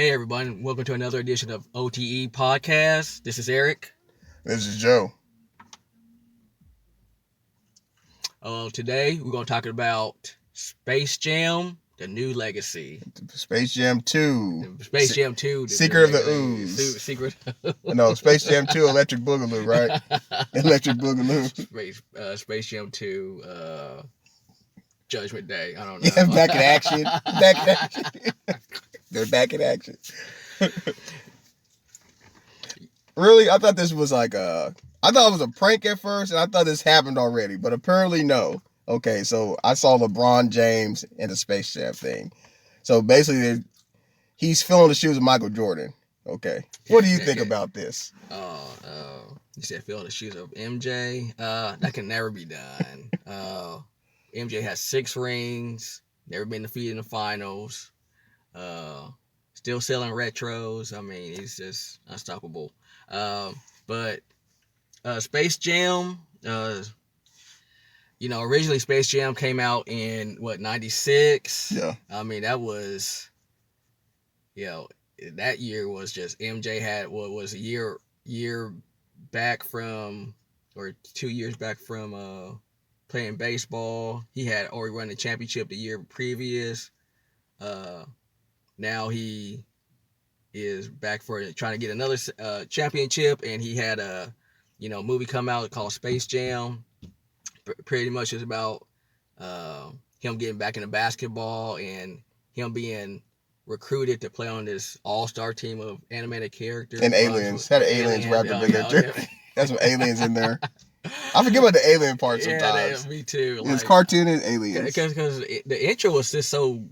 Hey everybody, welcome to another edition of OTE podcast. This is Eric. This is Joe. Today we're going to talk about Space Jam, the new legacy. Space Jam 2. Space Jam 2. Secret of the Ooze. Secret. No, Space Jam 2, Electric Boogaloo, right? Electric Boogaloo. Space Jam 2, Judgment Day. I don't know. Yeah, back in action. They're back in action. Really? I thought this was I thought it was a prank at first, and I thought this happened already, but apparently no. Okay, so I saw LeBron James in the Space Jam thing. So basically, he's filling the shoes of Michael Jordan. Okay. What do you think about this? You said fill the shoes of MJ. That can never be done. MJ has 6 rings, never been defeated in the finals. Still selling retros. I mean, he's just unstoppable. But Space Jam, originally Space Jam came out in 96? Yeah. I mean, that was, that year was just MJ had what was a year back from, or 2 years back from playing baseball. He had already won the championship the year previous. Now he is back for trying to get another championship, and he had a movie come out called Space Jam. Pretty much is about him getting back into basketball and him being recruited to play on this all-star team of animated characters. And aliens. Had aliens wrapped up in there too. That's some aliens in there. I forget about the alien part sometimes. Yeah, me too. It's cartoon and aliens. Because the intro was just so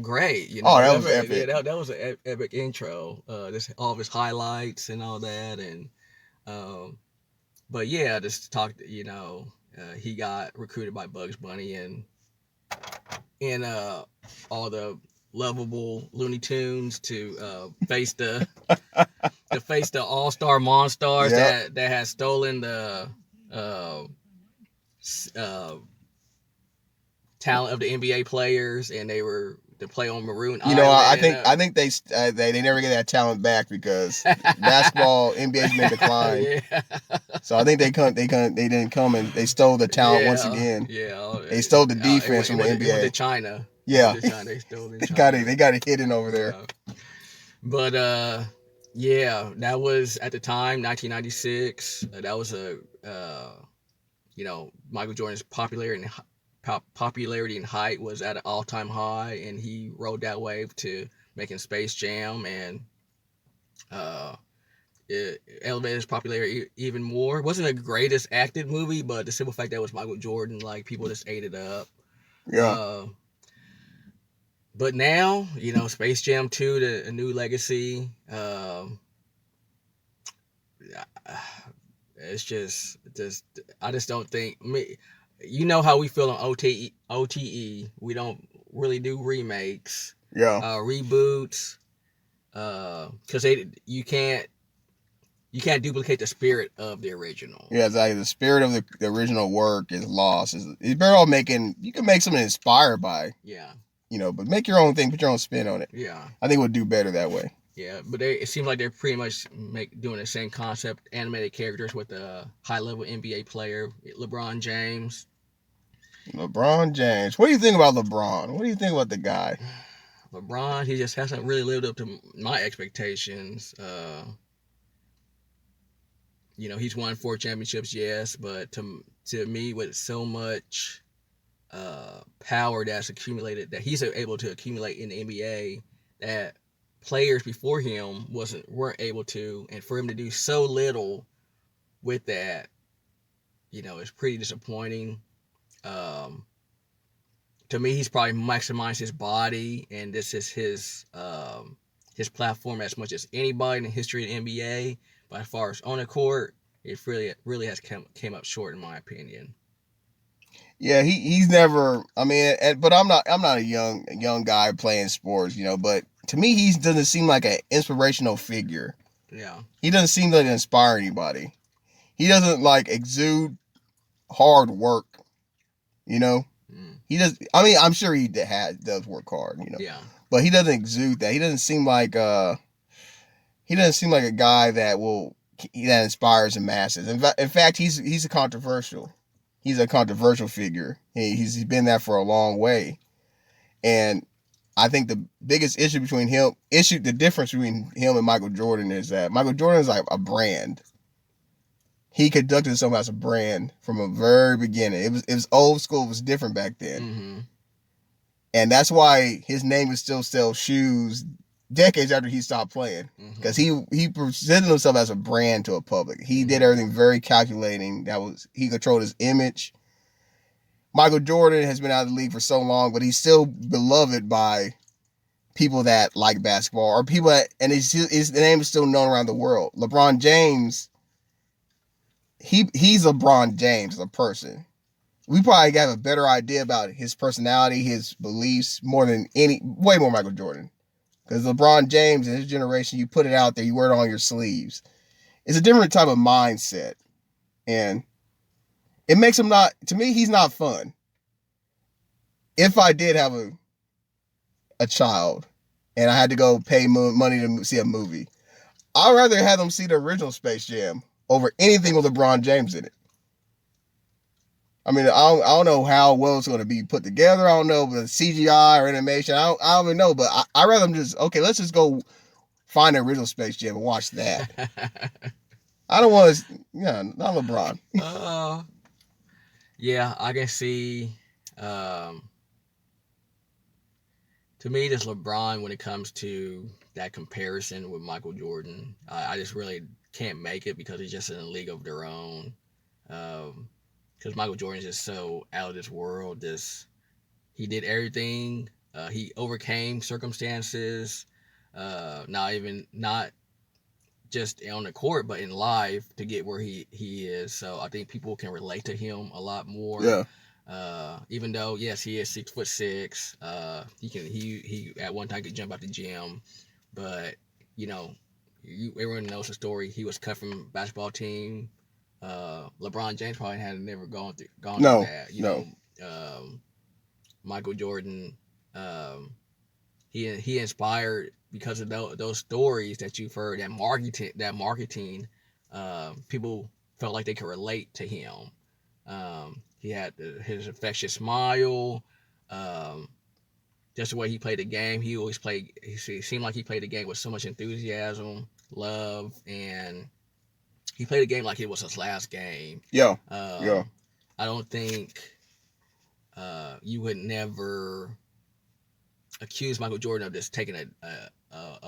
great. Oh, that was epic. Yeah, that was an epic intro. All of his highlights and all that, and but yeah, just talk. He got recruited by Bugs Bunny and all the lovable Looney Tunes to face the all-star monsters that had stolen the talent of the NBA players, and they were to play on Maroon Island. I think they never get that talent back because basketball NBA's been decline. Yeah. So I think they didn't come and they stole the talent once again. Yeah. They stole the defense from the NBA. It went to China. Yeah. They stole it in China. They got it hidden over there. But that was at the time 1996. That was Michael Jordan's popularity and height was at an all-time high, and he rode that wave to making Space Jam, and it elevated his popularity even more. It wasn't the greatest acted movie, but the simple fact that it was Michael Jordan, people just ate it up. Yeah. But now, Space Jam 2, a new legacy. It's just I just don't think. How we feel on OTE. We don't really do remakes. Yeah. Reboots. Because you can't duplicate the spirit of the original. Yeah, exactly. The spirit of the original work is lost. It's better off you can make something inspired by. Yeah. But make your own thing, put your own spin on it. Yeah. I think we'll do better that way. Yeah, but it seems like they're pretty much doing the same concept, animated characters with a high-level NBA player, LeBron James. LeBron James. What do you think about LeBron? What do you think about the guy? LeBron, he just hasn't really lived up to my expectations. He's won 4 championships, yes, but to me, with so much power that's accumulated, that he's able to accumulate in the NBA, that players before him weren't able to, and for him to do so little with that, it's pretty disappointing. To me, he's probably maximized his body, and this is his platform as much as anybody in the history of the NBA. But as far as on the court, it really has came up short, in my opinion. Yeah, he's never. I mean, but I'm not a young guy playing sports, but to me, he doesn't seem like an inspirational figure. Yeah. He doesn't seem to inspire anybody. He doesn't exude hard work. He does. I mean, I'm sure he does work hard. Yeah. but he doesn't exude that. He doesn't seem like a guy that inspires the masses. In fact, he's a controversial. He's a controversial figure. He's been that for a long way, and I think the biggest the difference between him and Michael Jordan is that Michael Jordan is like a brand. He conducted himself as a brand from a very beginning. It was old school. It was different back then, Mm-hmm. and that's why his name is still sell shoes decades after he stopped playing, because he presented himself as a brand to a public. He did everything very calculating. He controlled his image. Michael Jordan has been out of the league for so long, but he's still beloved by people that like basketball, or people that, and his name is still known around the world. LeBron James, he's LeBron James as a person. We probably have a better idea about his personality, his beliefs, way more Michael Jordan. Because LeBron James and his generation, you put it out there, you wear it on your sleeves. It's a different type of mindset. And it makes him to me, he's not fun. If I did have a child and I had to go pay money to see a movie, I'd rather have them see the original Space Jam over anything with LeBron James in it. I mean, I don't know how well it's going to be put together. I don't know, but CGI or animation, I don't even know. But I'd rather them let's just go find the original Space Jam and watch that. I don't want to, not LeBron. Yeah, I can see. To me, just LeBron when it comes to that comparison with Michael Jordan. I just really can't make it because he's just in a league of their own. Because Michael Jordan is just so out of this world. He did everything. He overcame circumstances. Not just on the court, but in life to get where he is. So I think people can relate to him a lot more. Yeah. Even though yes, he is 6'6", he at one time could jump out the gym, but everyone knows the story. He was cut from basketball team. LeBron James probably had never gone through that. Michael Jordan, he inspired because of those stories that you've heard. That marketing, people felt like they could relate to him. He had his infectious smile, just the way he played the game. He always played. He seemed like he played the game with so much enthusiasm, love, and he played the game like it was his last game. Yeah. I don't think you would never accuse Michael Jordan of just taking a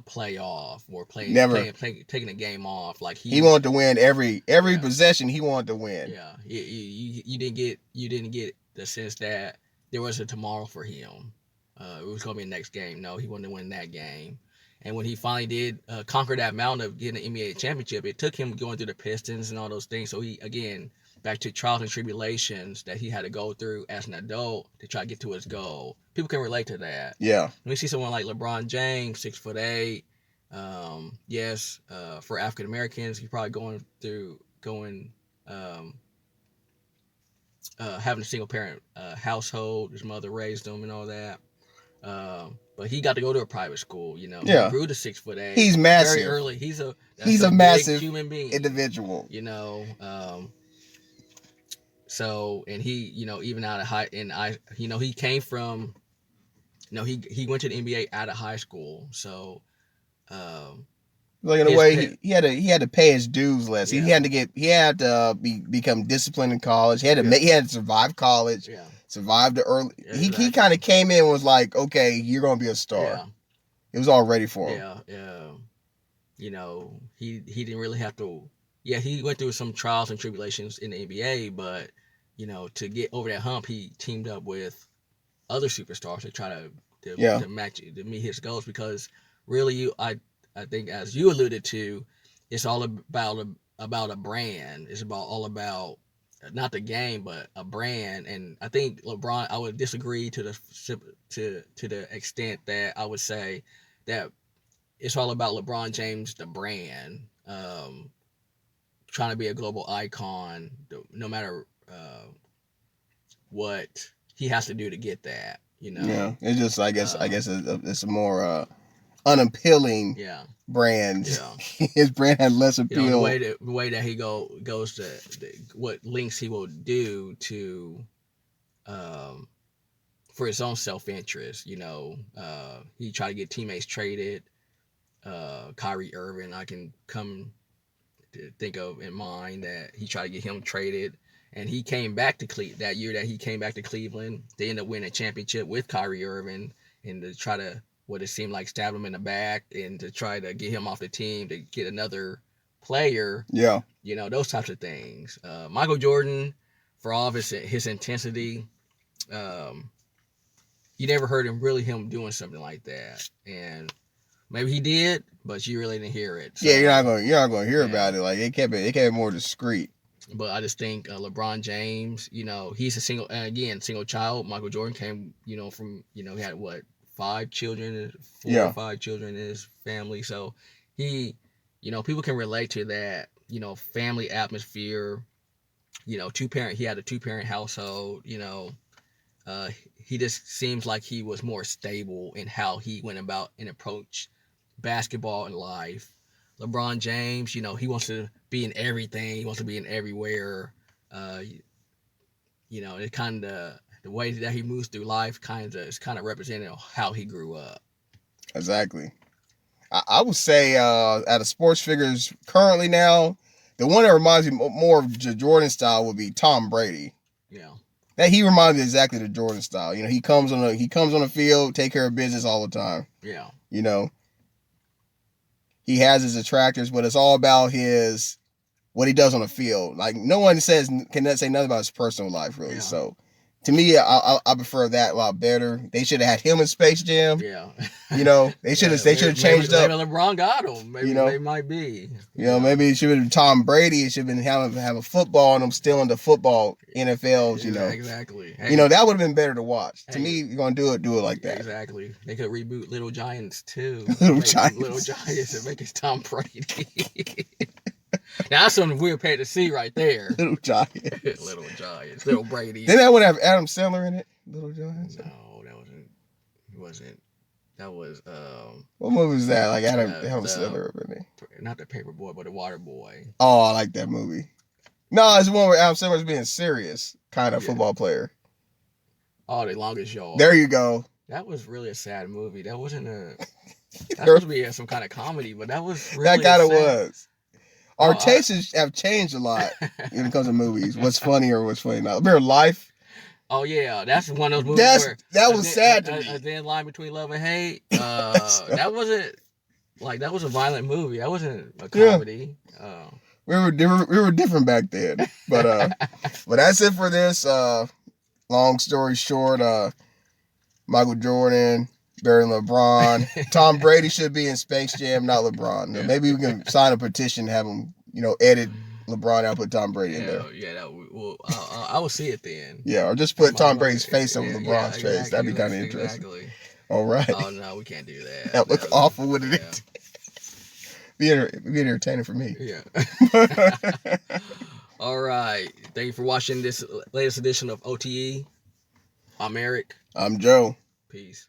play off or taking a game off. Like he wanted to win every possession. He wanted to win. Yeah, you didn't get the sense that there was a tomorrow for him. It was going to be the next game. No, he wanted to win that game. And when he finally did conquer that mountain of getting an NBA championship, it took him going through the Pistons and all those things. So he, again, back to trials and tribulations that he had to go through as an adult to try to get to his goal. People can relate to that. Yeah. When we see someone like LeBron James, 6'8", yes, for African Americans, he's probably having a single parent household. His mother raised him and all that. But he got to go to a private school. He grew to 6'8". He's massive. Very early. He's a massive human being, individual. So, and he, even out of high, and he came from, he went to the NBA out of high school. So, like in a way, he had to pay his dues less. Yeah. He had to become disciplined in college. He had to survive college. Yeah. Survive the early. Yeah, exactly. He kind of came in and was like, okay, you're gonna be a star. Yeah. It was all ready for him. He didn't really have to. Yeah, he went through some trials and tribulations in the NBA, but to get over that hump, he teamed up with other superstars to try to meet his goals. Because really, I think, as you alluded to, it's all about a brand. It's all about not the game, but a brand. And I think LeBron, I would disagree to the extent that I would say that it's all about LeBron James, the brand, trying to be a global icon, no matter what he has to do to get that. You Yeah, know. it's just I guess it's a more unappealing Yeah. brand. Yeah. His brand had less You know, appeal. the way that he goes to what links he will do to um for his own self interest. You know, he tried to get teammates traded. Kyrie Irving, I can come to think of in mind that he tried to get him traded. And he came back to that year that he came back to Cleveland. They ended up winning a championship with Kyrie Irving, and to try to what it seemed like stab him in the back and to try to get him off the team to get another player. Yeah, You know, those types of things. Michael Jordan, for all of his intensity, um, you never heard him doing something like that. And maybe he did, but you really didn't hear it. So, yeah. You're not gonna hear yeah. about it. Like they kept it more discreet. But I just think LeBron James, he's a single child. Michael Jordan came, from, he had what, 5 children, four or Yeah, 5 children in his family. So he, people can relate to that, family atmosphere, he had a 2-parent household, uh, he just seems like he was more stable in how he went about and approached basketball and life. LeBron James, he wants to be in everything. He wants to be in everywhere. Uh, it kind of the way that he moves through life is kind of representing how he grew up. exactly. I would say out of sports figures currently now, the one that reminds me more of the Jordan style would be Tom Brady. Yeah. That he reminds me exactly the Jordan style. He comes on the field, take care of business all the time. Yeah. You know, he has his attractors, but it's all about what he does on the field. Like no one can say nothing about his personal life really. Yeah. So to me, I prefer that a lot better. They should have had him in Space Jam. Yeah. They should have changed up. Maybe LeBron got him. Maybe they might be. Maybe it should have been Tom Brady. It should have been have a football and him still into football NFLs. Exactly. Hey, that would have been better to watch. Hey, To me, you're gonna do it like that. Exactly. They could reboot Little Giants too. Little Giants and make it Tom Brady. Now that's something we're paid to see right there. Little Giants. Little Giants. Little Brady. Didn't that one have Adam Sandler in it? Little Giants. No, that wasn't. It wasn't. That was. What movie was that? Like Adam Sandler in it. Not the Paper Boy, but the Water Boy. Oh, I like that movie. No, it's the one where Adam Sandler's being serious, kind of football player. Oh, The Longest Yard. There you go. That was really a sad movie. That wasn't a. That supposed to be some kind of comedy, but that was really. That kind of was. Our tastes have changed a lot when it comes to movies. What's funny or what's funny not. Remember Life? Oh yeah, that's one of those movies that was sad to me. A thin line between love and hate. That wasn't that was a violent movie. That wasn't a comedy. Yeah. We were different back then. But that's it for this. Long story short, Michael Jordan, better than LeBron. Tom Brady should be in Space Jam, not LeBron. Yeah. Maybe we can sign a petition, have him, edit LeBron out, put Tom Brady in there. Yeah, I will see it then. Yeah, or just put Tom Brady's face over LeBron's face. That'd be kind of interesting. Exactly. All right. Oh no, we can't do that. That look awful, wouldn't it? Be entertaining for me. Yeah. All right. Thank you for watching this latest edition of OTE. I'm Eric. I'm Joe. Peace.